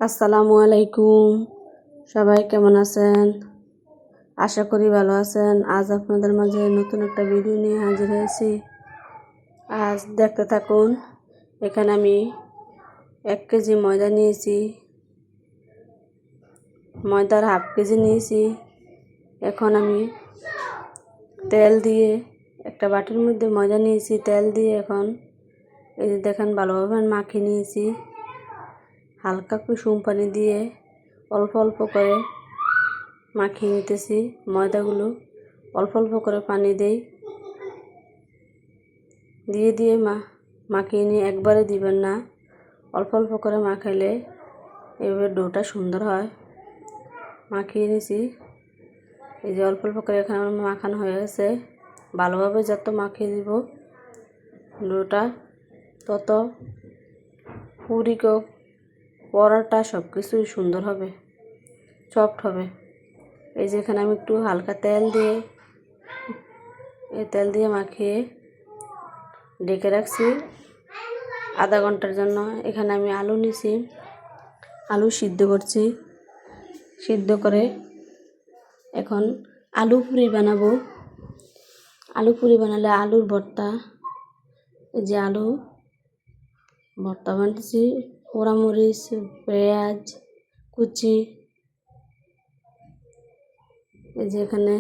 আসসালামু আলাইকুম। সবাই কেমন আছেন? আশা করি ভালো আছেন। আজ আপনাদের মাঝে নতুন একটা ভিডিও নিয়ে হাজির হয়েছি। আজ দেখতে থাকুন। এখানে আমি 1 কেজি ময়দা নিয়েছি, ময়দার হাফ কেজি নিয়েছি। এখন আমি তেল দিয়ে একটা বাটির মধ্যে ময়দা নিয়েছি, তেল দিয়ে এখন এই যে দেখেন ভালোভাবে মাখিয়ে নিয়েছি। হালকা কুসুম পানি দিয়ে অল্প অল্প করে মাখিয়ে নিতেছি। ময়দাগুলো অল্প অল্প করে পানি দিয়ে মাখিয়ে নিয়ে একবারে দিবেন না, অল্প অল্প করে মাখাইলে এভাবে ডোটা সুন্দর হয়। মাখিয়ে নিয়েছি, এই যে অল্প অল্প করে এখানে আমার মাখানো হয়ে গেছে। ভালোভাবে যত মাখিয়ে দিব ডোটা তত পুরিও পরাটা সব কিছুই সুন্দর হবে, সফট হবে। এই যে এখানে আমি একটু হালকা তেল দিয়ে মাখিয়ে ঢেকে রাখছি আধা ঘন্টার জন্য। এখানে আমি আলু নিয়েছি, আলু সিদ্ধ করছি। সিদ্ধ করে এখন আলু পুরি বানাবো। আলু পুরি বানালে আলুর ভর্তা, এই যে আলু ভর্তা বানাচ্ছি। পোড়ামরিচ, পেঁয়াজ কুচি, এই যে এখানে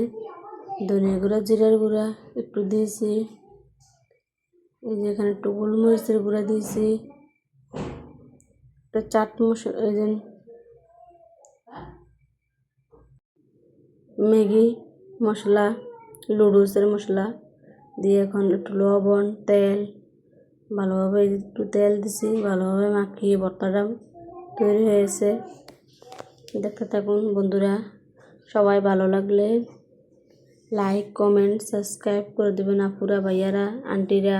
ধনিয়া গুঁড়া, জিরার গুঁড়া একটু দিয়েছি। এই যে এখানে একটু গোলমরিচের গুঁড়া দিয়েছি, একটা চাট মশলা, এই যে ম্যাগি মশলা, নুডলসের মশলা দিয়ে এখন একটু লবণ, তেল ভালোভাবে একটু তেল দিছি, ভালোভাবে মাখিয়ে ভর্তাটা তৈরি হয়েছে। দেখতে থাকুন বন্ধুরা। সবাই ভালো লাগলে লাইক, কমেন্ট, সাবস্ক্রাইব করে দেবেন আপুরা, ভাইয়ারা, আন্টিরা।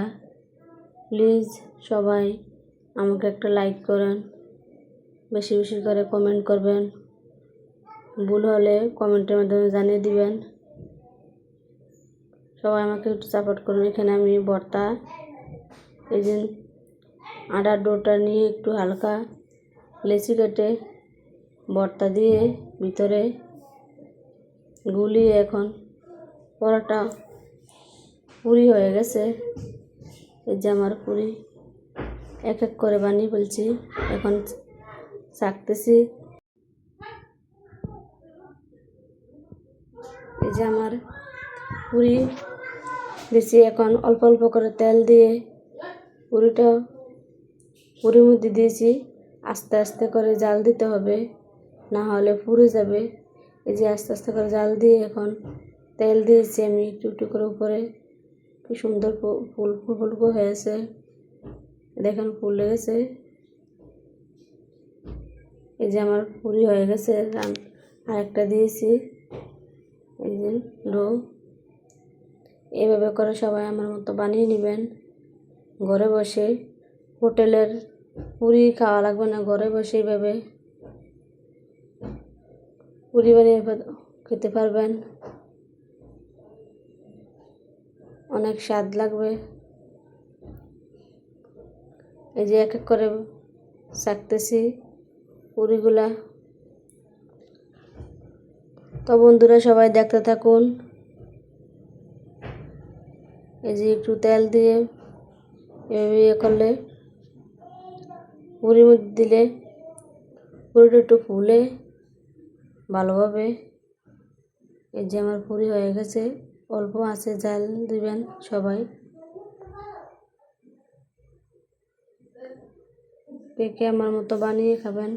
প্লিজ সবাই আমাকে একটা লাইক করেন, বেশি বেশি করে কমেন্ট করবেন। ভুল হলে কমেন্টের মাধ্যমে জানিয়ে দিবেন। সবাই আমাকে একটু সাপোর্ট করুন। এখানে আমি ভর্তা, এই যে আটার ডোটা নিয়ে একটু হালকা লেচি কেটে ভর্তা দিয়ে ভিতরে গুলিয়ে এখন পরোটা পুরি হয়ে গেছে। এই যে আমার পুরি এক এক করে বানিয়ে ফেলছি, এখন চাকতেছি। এই যে আমার পুরি দিছি, এখন অল্প অল্প করে তেল দিয়ে পুরির মধ্যে দিয়েছি। আস্তে আস্তে করে জাল দিতে হবে, না হলে পুড়ে যাবে। এই যে আস্তে আস্তে করে জাল দিয়ে এখন তেল দিয়েছি আমি একটু একটু করে উপরে। কি সুন্দর ফুলকো হয়েছে, দেখেন ফুলে গেছে। এই যে আমার পুরি হয়ে গেছে। আর একটা দিয়েছি, এই যে ডো। এভাবে করে সবাই আমার মতো বানিয়ে নেবেন ঘরে বসে। হোটেলের পুরি খাওয়া লাগবে না, ঘরে বসে এইভাবে পুরি বানিয়ে খেতে পারবেন। অনেক স্বাদ লাগবে। এই যে এক এক করে চাকতেছি পুরিগুলা। তো বন্ধুরা সবাই দেখতে থাকুন। এই যে একটু তেল দিয়ে এভাবে করলে, পুরির মধ্যে দিলে পুরিটা একটু ফুলে ভালোভাবে। এই যে আমার পুরি হয়ে গেছে, অল্প আছে জাল দিবেন সবাই। কে কে আমার মতো বানিয়ে খাবেন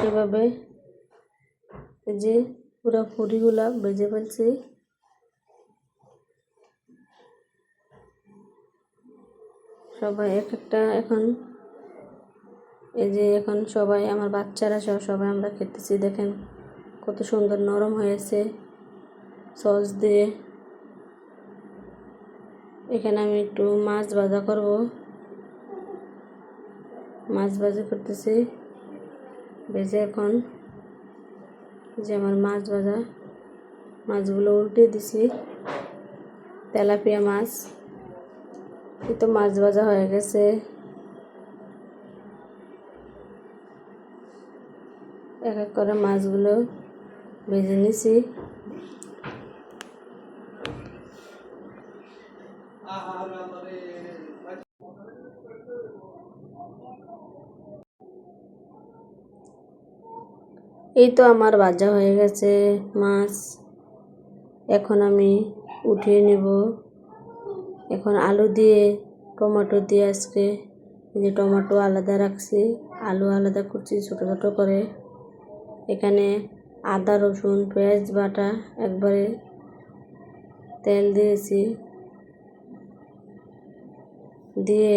এভাবে। এই যে পুরো পুরিগুলা ভেজে ফেলছি। সবাই এক একটা এখন, এই যে এখন সবাই আমার বাচ্চারা সবাই আমরা খেতেছি। দেখেন কত সুন্দর নরম হয়েছে সস দিয়ে। এখানে আমি একটু মাছ ভাজা করব, মাছ ভাজা করতেছি। ভেজে এখন যে আমার মাছ ভাজা, মাছগুলো উল্টে দিছি। তেলাপিয়া মাছ, এই তো মাছ ভাজা হয়ে গেছে। এক এক করে মাছগুলো ভেজে নিছি। এই তো আমার ভাজা হয়ে গেছে মাছ। এখন আমি উঠিয়ে নেব। এখন আলু দিয়ে টমেটো দিয়ে আজকে যে টমেটো আলাদা রাখছি, আলু আলাদা করছি ছোটো ছোটো করে। এখানে আদা রসুন পেঁয়াজ বাটা একবারে তেল দিয়েছি, দিয়ে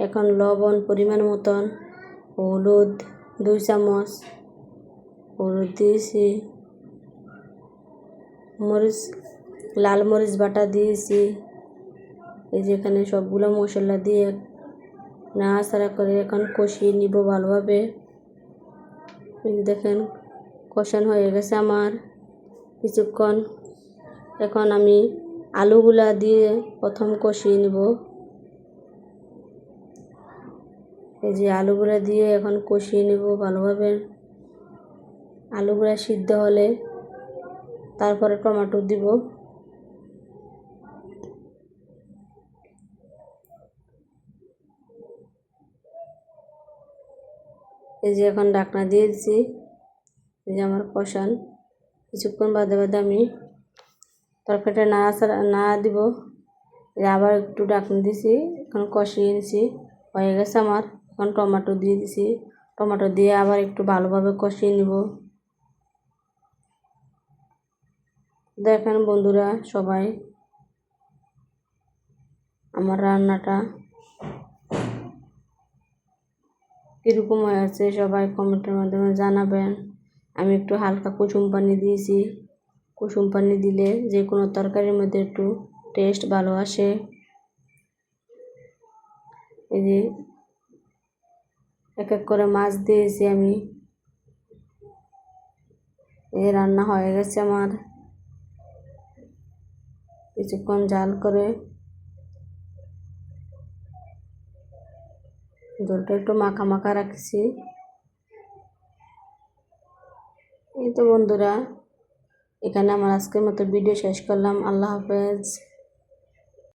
এখন লবণ পরিমাণ মতন, হলুদ 2 চামচ হলুদ দিয়েছি, মরিচ লাল মরিচ বাটা দিয়েছি। এই যে এখানে সবগুলো মশলা দিয়ে নাড়াচাড়া করে এখন কষিয়ে নিব ভালোভাবে। এই দেখেন কষানো হয়ে গেছে আমার কিছুক্ষণ। এখন আমি আলুগুলা দিয়ে প্রথম কষিয়ে নিব। এই যে আলুগুলা দিয়ে এখন কষিয়ে নিব ভালোভাবে। আলুগুলা সিদ্ধ হলে তারপরে টমেটো দিব। এই যে এখন ঢাকনা দিয়ে দিচ্ছি। এই যে আমার কষান কিছুক্ষণ বাদে বাদে আমি তরকারিটা নাড়া দিব। আবার একটু ঢাকনা দিছি, এখন কষিয়ে নিছি, হয়ে গেছে আমার। এখন টমেটো দিয়ে দিছি, টমেটো দিয়ে আবার একটু ভালোভাবে কষিয়ে নিব। দেখেন বন্ধুরা সবাই আমার রান্নাটা কীরকম হয়েছে সবাই কমেন্টের মাধ্যমে জানাবেন। আমি একটু হালকা কুসুম পানি দিয়েছি। কুসুম পানি দিলে যে কোনো তরকারির মধ্যে একটু টেস্ট ভালো আসে। এই যে এক এক করে মাছ দিয়েছি আমি। এই রান্না হয়ে গেছে আমার। কিছুক্ষণ জাল করে ঝোলটা একটু মাখা মাখা রাখছি। এই তো বন্ধুরা, এখানে আমার আজকের মতো ভিডিও শেষ করলাম। আল্লাহ হাফেজ।